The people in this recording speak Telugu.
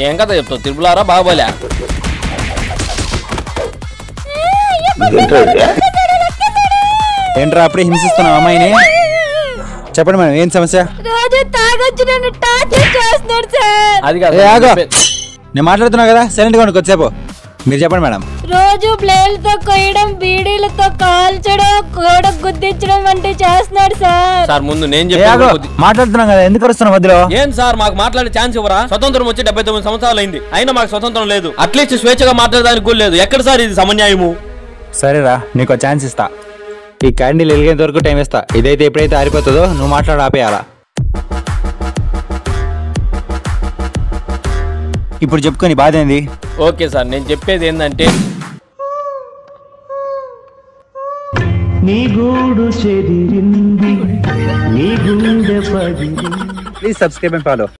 ఏం కథ చెప్తావు? తిరుపులారా బాగోలే? ఏంట్రా అప్పుడే హింసిస్తున్నావు అమ్మాయిని? చెప్పండి మేడం, ఏం సమస్య? రోజు తాగొచ్చి నన్ను టార్చర్ చేస్తున్నాడు సార్. అది కాదు, నేను మాట్లాడుతున్నా కదా, సైలెంట్గా ఉండు కొద్దిసేపు. మీరు చెప్పండి మేడం. రోజు బ్లేడ్లతో కొయ్యడం, బీడీలతో కాల్చడం, గోడ గుద్దించడం వంటి చేస్తున్నాడు సార్. సార్ ముందు నేను మాట్లాడుతున్నాం కదా, ఎందుకు వస్తున్నావు మధ్యలో? ఏం సార్ మాకు మాట్లాడే ఛాన్స్ ఇవ్వరా? స్వతంత్రం వచ్చి 79 సంవత్సరాలు అయింది, అయినా మాకు స్వతంత్రం లేదు. అట్లీస్ట్ స్వేచ్ఛగా మాట్లాడడానికి కూడా లేదు. ఎక్కడ సార్ ఇది సమన్యాయము? సరేరా, నీకు ఛాన్స్ ఇస్తా. ఈ క్యాండిల్ వెలిగేంత వరకు టైం ఇస్తా. ఇదైతే ఎప్పుడైతే ఆరిపోతుందో నువ్వు మాట్లాడి ఆపేయాలా. ఇప్పుడు చెప్పుకొని బాధ ఏంది? ఓకే సార్, నేను చెప్పేది ఏంటంటే ప్లీజ్ సబ్స్క్రైబ్ అండ్ ఫాలో.